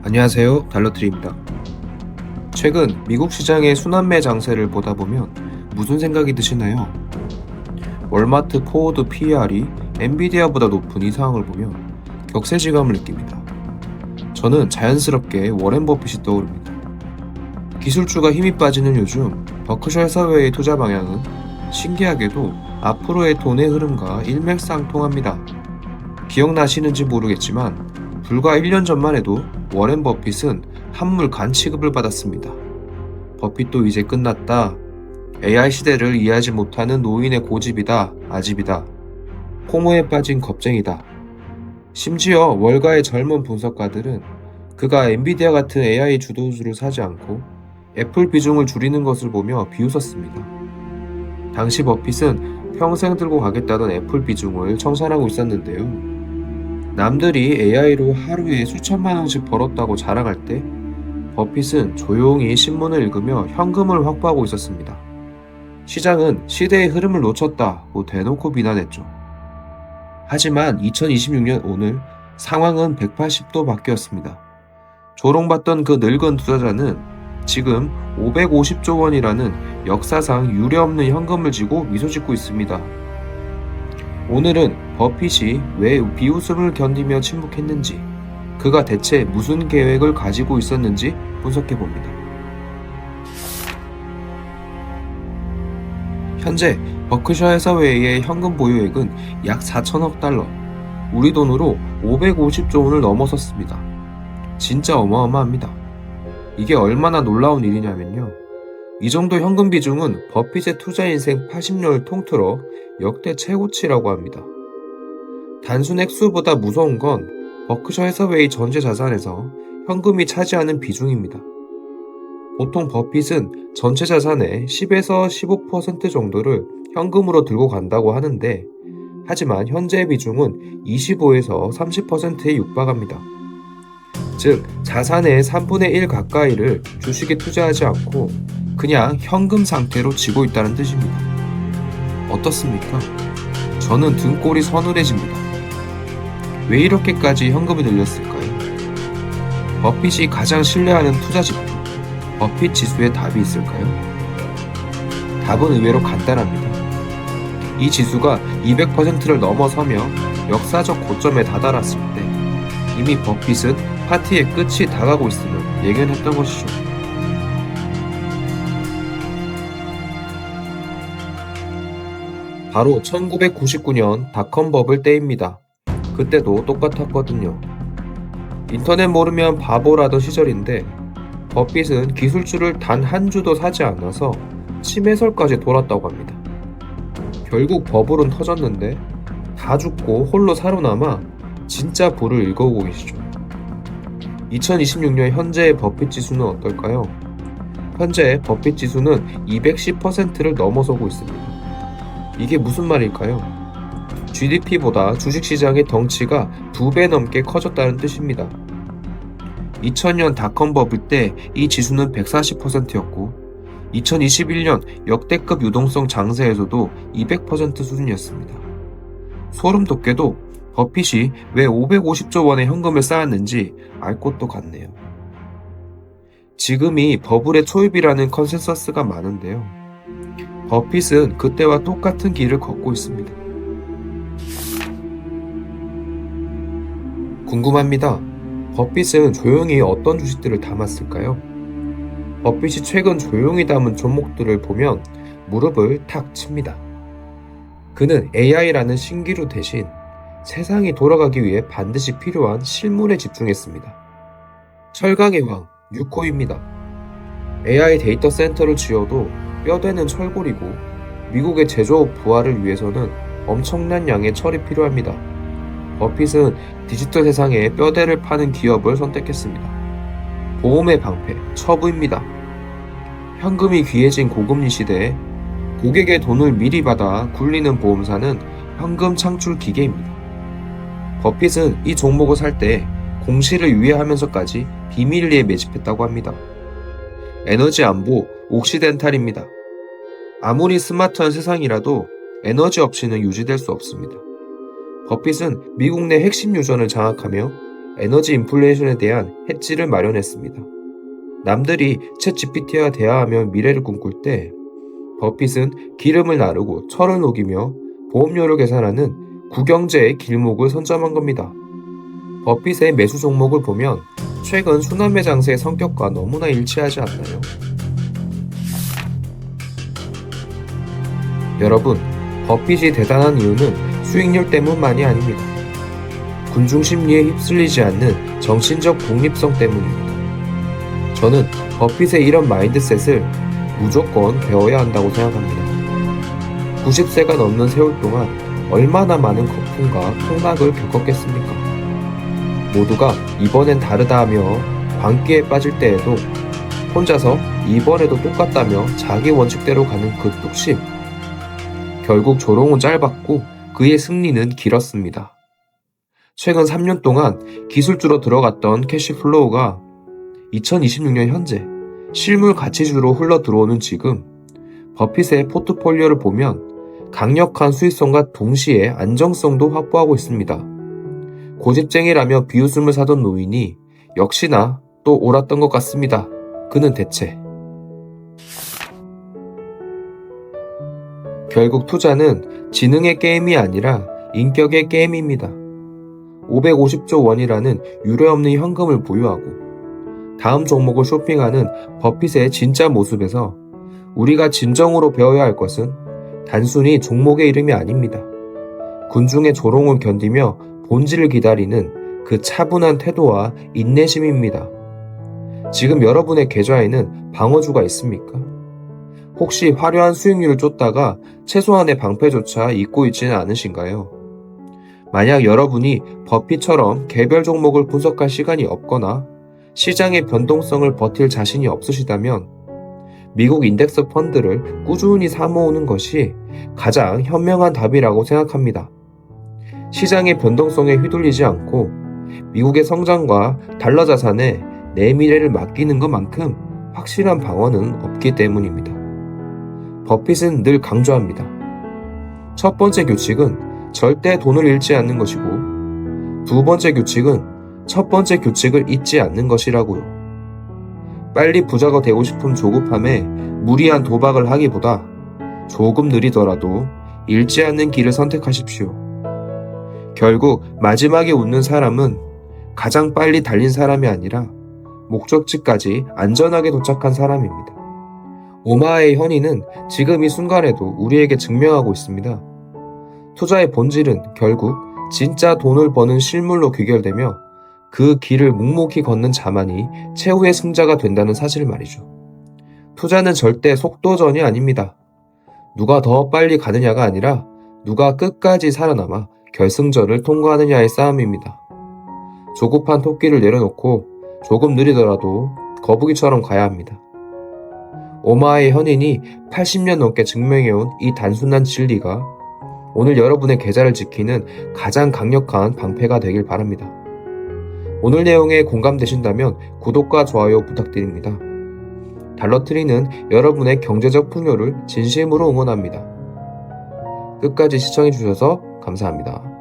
안녕하세요. 달러트리입니다. 최근 미국 시장의 순환매 장세를 보다 보면 무슨 생각이 드시나요? 월마트 포워드 PER이 엔비디아보다 높은 이 상황을 보며 격세지감을 느낍니다. 저는 자연스럽게 워렌 버핏이 떠오릅니다. 기술주가 힘이 빠지는 요즘 버크셔 해사웨이의 투자 방향은 신기하게도 앞으로의 돈의 흐름과 일맥상통합니다. 기억나시는지 모르겠지만 불과 1년 전만 해도 워렌 버핏은 한물 간 취급을 받았습니다. 버핏도 이제 끝났다. AI 시대를 이해하지 못하는 노인의 고집이다. 아집이다. 포모에 빠진 겁쟁이다. 심지어 월가의 젊은 분석가들은 그가 엔비디아 같은 AI 주도주를 사지 않고 애플 비중을 줄이는 것을 보며 비웃었습니다. 당시 버핏은 평생 들고 가겠다던 애플 비중을 청산하고 있었는데요. 남들이 AI로 하루에 수천만 원씩 벌었다고 자랑할 때 버핏은 조용히 신문을 읽으며 현금을 확보하고 있었습니다. 시장은 시대의 흐름을 놓쳤다고 대놓고 비난했죠. 하지만 2026년 오늘 상황은 180도 바뀌었습니다. 조롱받던 그 늙은 투자자는 지금 550조 원이라는 역사상 유례없는 현금을 쥐고 미소 짓고 있습니다. 오늘은 버핏이 왜 비웃음을 견디며 침묵했는지, 그가 대체 무슨 계획을 가지고 있었는지 분석해봅니다. 현재 버크셔 해사웨이의 현금 보유액은 약 4천억 달러, 우리 돈으로 550조 원을 넘어섰습니다. 진짜 어마어마합니다. 이게 얼마나 놀라운 일이냐면요. 이 정도 현금 비중은 버핏의 투자 인생 80년을 통틀어 역대 최고치라고 합니다. 단순 액수보다 무서운 건 버크셔 해사웨이 전체 자산에서 현금이 차지하는 비중입니다. 보통 버핏은 전체 자산의 10에서 15% 정도를 현금으로 들고 간다고 하는데, 하지만 현재의 비중은 25에서 30%에 육박합니다. 즉, 자산의 3분의 1 가까이를 주식에 투자하지 않고 그냥 현금 상태로 쥐고 있다는 뜻입니다. 어떻습니까? 저는 등골이 서늘해집니다. 왜 이렇게까지 현금이 늘렸을까요? 버핏이 가장 신뢰하는 투자 지표, 버핏 지수에 답이 있을까요? 답은 의외로 간단합니다. 이 지수가 200%를 넘어서며 역사적 고점에 다다랐을 때 이미 버핏은 파티의 끝이 다가고 있음을 예견했던 것이죠. 바로 1999년 닷컴 버블 때입니다. 그때도 똑같았거든요. 인터넷 모르면 바보라던 시절인데 버핏은 기술주를 단 한 주도 사지 않아서 침해설까지 돌았다고 합니다. 결국 버블은 터졌는데 다 죽고 홀로 살아남아 진짜 부를 일궈오고 계시죠. 2026년 현재의 버핏 지수는 어떨까요? 현재 버핏 지수는 210%를 넘어서고 있습니다. 이게 무슨 말일까요? GDP보다 주식시장의 덩치가 2배 넘게 커졌다는 뜻입니다. 2000년 닷컴 버블 때 이 지수는 140%였고 2021년 역대급 유동성 장세에서도 200% 수준이었습니다. 소름 돋게도 버핏이 왜 550조 원의 현금을 쌓았는지 알 것도 같네요. 지금이 버블의 초입이라는 컨센서스가 많은데요. 버핏은 그때와 똑같은 길을 걷고 있습니다. 궁금합니다. 버핏은 조용히 어떤 주식들을 담았을까요? 버핏이 최근 조용히 담은 종목들을 보면 무릎을 탁 칩니다. 그는 AI라는 신기루 대신 세상이 돌아가기 위해 반드시 필요한 실물에 집중했습니다. 철강의 왕, 유코입니다. AI 데이터 센터를 지어도 뼈대는 철골이고 미국의 제조업 부활을 위해서는 엄청난 양의 철이 필요합니다. 버핏은 디지털 세상에 뼈대를 파는 기업을 선택했습니다. 보험의 방패, 처부입니다. 현금이 귀해진 고금리 시대에 고객의 돈을 미리 받아 굴리는 보험사는 현금 창출 기계입니다. 버핏은 이 종목을 살 때 공시를 유예하면서까지 비밀리에 매집했다고 합니다. 에너지 안보, 옥시덴탈입니다. 아무리 스마트한 세상이라도 에너지 없이는 유지될 수 없습니다. 버핏은 미국 내 핵심 유전을 장악하며 에너지 인플레이션에 대한 해지를 마련했습니다. 남들이 챗GPT와 대화하며 미래를 꿈꿀 때 버핏은 기름을 나르고 철을 녹이며 보험료를 계산하는 구경제의 길목을 선점한 겁니다. 버핏의 매수 종목을 보면 최근 순환매 장세의 성격과 너무나 일치하지 않나요? 여러분, 버핏이 대단한 이유는 수익률 때문만이 아닙니다. 군중 심리에 휩쓸리지 않는 정신적 독립성 때문입니다. 저는 버핏의 이런 마인드셋을 무조건 배워야 한다고 생각합니다. 90세가 넘는 세월 동안 얼마나 많은 거품과 폭락을 겪었겠습니까? 모두가 이번엔 다르다 하며 광기에 빠질 때에도 혼자서 이번에도 똑같다며 자기 원칙대로 가는 그 뚝심. 결국 조롱은 짧았고 그의 승리는 길었습니다. 최근 3년 동안 기술주로 들어갔던 캐시플로우가 2026년 현재 실물 가치주로 흘러 들어오는 지금 버핏의 포트폴리오를 보면 강력한 수익성과 동시에 안정성도 확보하고 있습니다. 고집쟁이라며 비웃음을 사던 노인이 역시나 또 옳았던 것 같습니다. 그는 대체 결국 투자는 지능의 게임이 아니라 인격의 게임입니다. 550조 원이라는 유례없는 현금을 보유하고 다음 종목을 쇼핑하는 버핏의 진짜 모습에서 우리가 진정으로 배워야 할 것은 단순히 종목의 이름이 아닙니다. 군중의 조롱을 견디며 본질을 기다리는 그 차분한 태도와 인내심입니다. 지금 여러분의 계좌에는 방어주가 있습니까? 혹시 화려한 수익률을 쫓다가 최소한의 방패조차 잊고 있지는 않으신가요? 만약 여러분이 버핏처럼 개별 종목을 분석할 시간이 없거나 시장의 변동성을 버틸 자신이 없으시다면 미국 인덱스 펀드를 꾸준히 사모으는 것이 가장 현명한 답이라고 생각합니다. 시장의 변동성에 휘둘리지 않고 미국의 성장과 달러 자산에 내 미래를 맡기는 것만큼 확실한 방어는 없기 때문입니다. 버핏은 늘 강조합니다. 첫 번째 규칙은 절대 돈을 잃지 않는 것이고 두 번째 규칙은 첫 번째 규칙을 잊지 않는 것이라고요. 빨리 부자가 되고 싶은 조급함에 무리한 도박을 하기보다 조금 느리더라도 잃지 않는 길을 선택하십시오. 결국 마지막에 웃는 사람은 가장 빨리 달린 사람이 아니라 목적지까지 안전하게 도착한 사람입니다. 오마의 현이는 지금 이 순간에도 우리에게 증명하고 있습니다. 투자의 본질은 결국 진짜 돈을 버는 실물로 귀결되며 그 길을 묵묵히 걷는 자만이 최후의 승자가 된다는 사실 말이죠. 투자는 절대 속도전이 아닙니다. 누가 더 빨리 가느냐가 아니라 누가 끝까지 살아남아 결승전을 통과하느냐의 싸움입니다. 조급한 토끼를 내려놓고 조금 느리더라도 거북이처럼 가야 합니다. 오마의 현인이 80년 넘게 증명해온 이 단순한 진리가 오늘 여러분의 계좌를 지키는 가장 강력한 방패가 되길 바랍니다. 오늘 내용에 공감되신다면 구독과 좋아요 부탁드립니다. 달러트리는 여러분의 경제적 풍요를 진심으로 응원합니다. 끝까지 시청해주셔서 감사합니다.